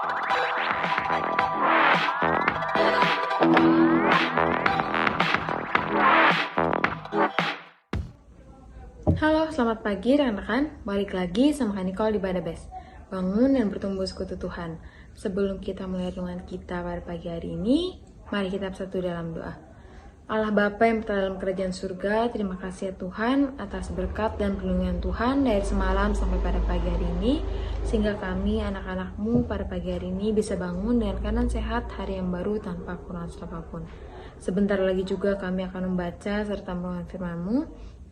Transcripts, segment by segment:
Halo, selamat pagi rekan-rekan. Balik lagi sama Kak Nicole di Badabes. Bangun dan bertumbuh sekutu Tuhan. Sebelum kita mulai renungan kita pada pagi hari ini, mari kita bersatu dalam doa. Allah Bapa yang berada dalam kerajaan surga, terima kasih ya Tuhan atas berkat dan perlindungan Tuhan dari semalam sampai pada pagi hari ini, sehingga kami anak-anak-Mu pada pagi hari ini bisa bangun dengan keadaan sehat, hari yang baru tanpa kurang apapun. Sebentar lagi juga kami akan membaca serta merenungkan firman-Mu.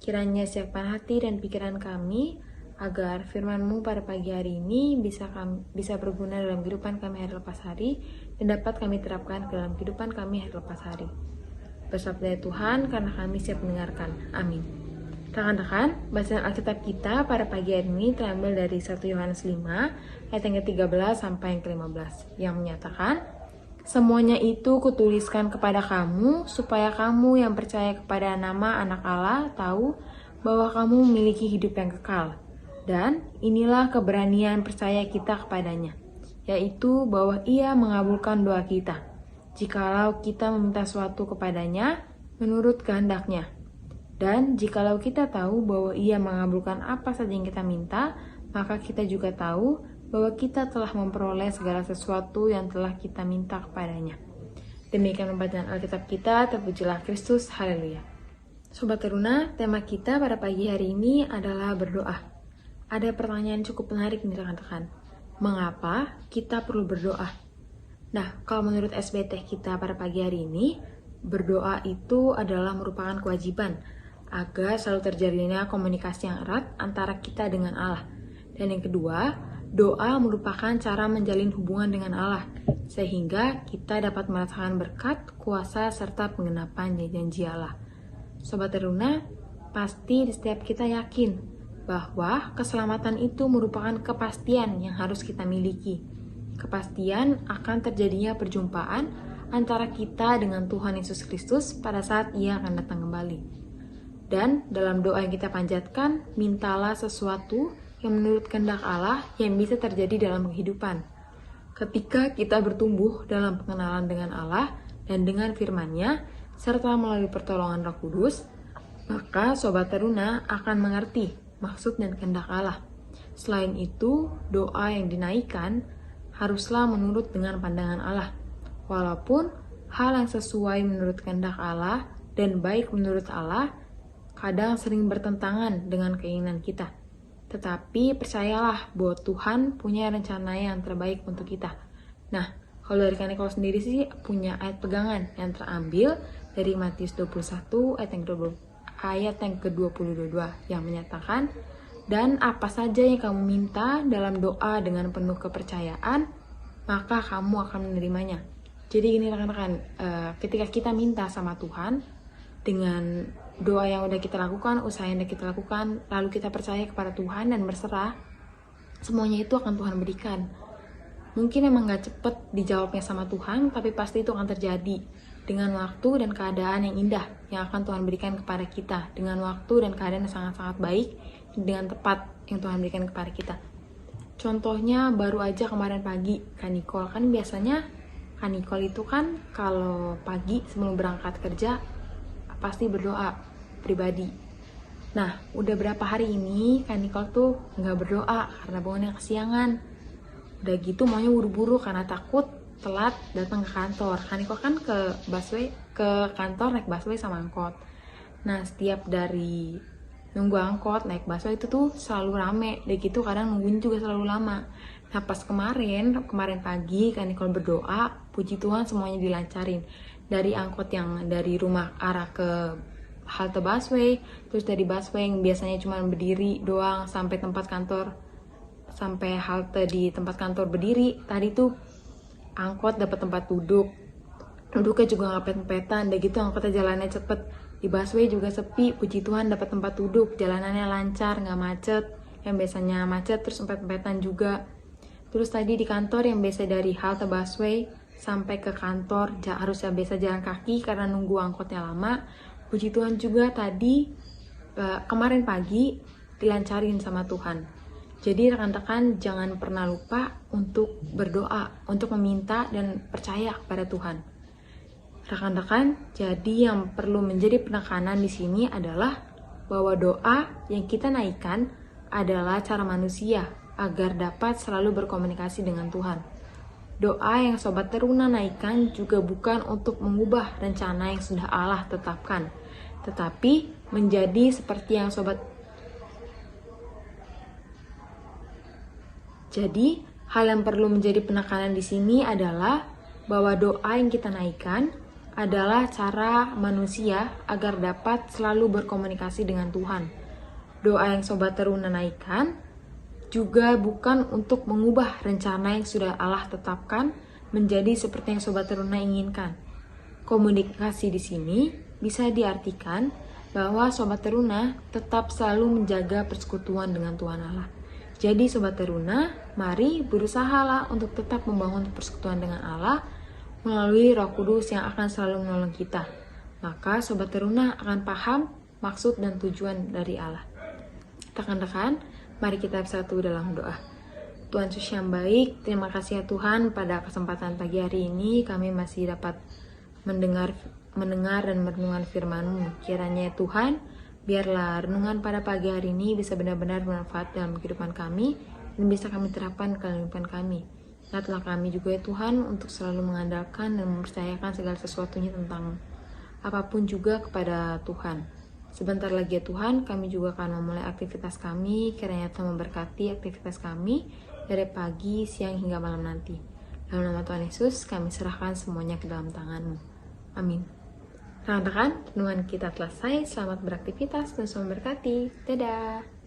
Kiranya siapkan hati dan pikiran kami agar firman-Mu pada pagi hari ini bisa berguna dalam kehidupan kami hari lepas hari dan dapat kami terapkan ke dalam kehidupan kami hari lepas hari. Bersabda Tuhan karena kami siap mendengarkan. Amin. Rekan-rekan, bacaan Alkitab kita pada pagi hari ini terambil dari 1 Yohanes 5 ayat yang ke-13 sampai yang ke-15 yang menyatakan, semuanya itu kutuliskan kepada kamu, supaya kamu yang percaya kepada nama Anak Allah tahu bahwa kamu memiliki hidup yang kekal. Dan inilah keberanian percaya kita kepadanya, yaitu bahwa Ia mengabulkan doa kita, jikalau kita meminta sesuatu kepadanya menurut kehendaknya. Dan jikalau kita tahu bahwa Ia mengabulkan apa saja yang kita minta, maka kita juga tahu bahwa kita telah memperoleh segala sesuatu yang telah kita minta kepadanya. Demikian pembacaan Alkitab kita, terpujilah Kristus, haleluya. Sobat Teruna, tema kita pada pagi hari ini adalah berdoa. Ada pertanyaan cukup menarik nih rekan-rekan. Mengapa kita perlu berdoa? Nah, kalau menurut SBT kita pada pagi hari ini, berdoa itu adalah merupakan kewajiban agar selalu terjalinnya komunikasi yang erat antara kita dengan Allah. Dan yang kedua, doa merupakan cara menjalin hubungan dengan Allah, sehingga kita dapat merasakan berkat, kuasa, serta penggenapan janji Allah. Sobat Teruna, pasti di setiap kita yakin bahwa keselamatan itu merupakan kepastian yang harus kita miliki. Kepastian akan terjadinya perjumpaan antara kita dengan Tuhan Yesus Kristus pada saat Ia akan datang kembali. Dan dalam doa yang kita panjatkan, mintalah sesuatu yang menurut kehendak Allah yang bisa terjadi dalam kehidupan. Ketika kita bertumbuh dalam pengenalan dengan Allah dan dengan firman-Nya, serta melalui pertolongan Roh Kudus, maka Sobat Teruna akan mengerti maksud dan kehendak Allah. Selain itu, doa yang dinaikkan haruslah menurut dengan pandangan Allah. Walaupun hal yang sesuai menurut kehendak Allah dan baik menurut Allah kadang sering bertentangan dengan keinginan kita. Tetapi percayalah bahwa Tuhan punya rencana yang terbaik untuk kita. Nah, kalau dari Kak Nicole sendiri sih punya ayat pegangan yang terambil dari Matius 21 ayat yang ke-22 yang menyatakan, dan apa saja yang kamu minta dalam doa dengan penuh kepercayaan, maka kamu akan menerimanya. Jadi ini rekan-rekan, ketika kita minta sama Tuhan dengan doa yang udah kita lakukan, usaha yang udah kita lakukan, lalu kita percaya kepada Tuhan dan berserah, semuanya itu akan Tuhan berikan. Mungkin emang gak cepet dijawabnya sama Tuhan, tapi pasti itu akan terjadi dengan waktu dan keadaan yang indah yang akan Tuhan berikan kepada kita, dengan waktu dan keadaan yang sangat-sangat baik, dengan tepat yang Tuhan berikan kepada kita. Contohnya baru aja kemarin pagi, Kak Nicole kan biasanya Kak Nicole itu kan kalau pagi sebelum berangkat kerja pasti berdoa pribadi. Nah, udah berapa hari ini Kak Nicole tuh nggak berdoa karena bangunnya kesiangan. Udah gitu maunya buru-buru karena takut telat datang ke kantor. Kak Nicole kan ke kantor naik busway sama angkot. Nah, setiap dari nunggu angkot naik busway itu tuh selalu rame. Dan gitu kadang nungguin juga selalu lama. Nah, pas kemarin pagi Kak Nicole berdoa, puji Tuhan semuanya dilancarin. Dari angkot yang dari rumah arah ke halte busway, terus dari busway yang biasanya cuma berdiri doang sampai tempat kantor, sampai halte di tempat kantor berdiri, tadi tuh angkot dapat tempat duduknya juga nggak pet-petan, udah gitu angkotnya jalannya cepet, di busway juga sepi, puji Tuhan dapat tempat duduk, jalanannya lancar, nggak macet, yang biasanya macet terus pet-petan juga. Terus tadi di kantor yang biasa dari halte busway sampai ke kantor harusnya biasa jalan kaki karena nunggu angkotnya lama, puji Tuhan juga tadi kemarin pagi dilancarin sama Tuhan. Jadi rekan-rekan jangan pernah lupa untuk berdoa, untuk meminta dan percaya kepada Tuhan. Rekan-rekan, jadi yang perlu menjadi penekanan di sini adalah bahwa doa yang kita naikkan adalah cara manusia agar dapat selalu berkomunikasi dengan Tuhan. Doa yang Sobat Teruna naikkan juga bukan untuk mengubah rencana yang sudah Allah tetapkan, tetapi menjadi seperti yang Jadi, hal yang perlu menjadi penekanan di sini adalah bahwa doa yang kita naikkan adalah cara manusia agar dapat selalu berkomunikasi dengan Tuhan. Doa yang Sobat Teruna naikkan juga bukan untuk mengubah rencana yang sudah Allah tetapkan menjadi seperti yang Sobat Teruna inginkan. Komunikasi di sini bisa diartikan bahwa Sobat Teruna tetap selalu menjaga persekutuan dengan Tuhan Allah. Jadi Sobat Teruna, mari berusahalah untuk tetap membangun persekutuan dengan Allah melalui Roh Kudus yang akan selalu menolong kita. Maka Sobat Teruna akan paham maksud dan tujuan dari Allah. Rekan-rekan, mari kita bersatu dalam doa. Tuhan Yesus yang baik, terima kasih ya Tuhan, pada kesempatan pagi hari ini kami masih dapat mendengar dan merenungkan firman-Mu. Kiranya ya Tuhan, biarlah renungan pada pagi hari ini bisa benar-benar bermanfaat dalam kehidupan kami dan bisa kami terapkan ke kehidupan kami. Ingatlah kami juga ya Tuhan untuk selalu mengandalkan dan mempercayakan segala sesuatunya tentang apapun juga kepada Tuhan. Sebentar lagi ya Tuhan, kami juga akan memulai aktivitas kami. Kiranya Tuhan memberkati aktivitas kami dari pagi, siang hingga malam nanti. Dalam nama Tuhan Yesus, kami serahkan semuanya ke dalam tangan-Mu. Amin. Rekan-rekan, renungan kita telah selesai. Selamat beraktivitas dan Tuhan memberkati. Dadah.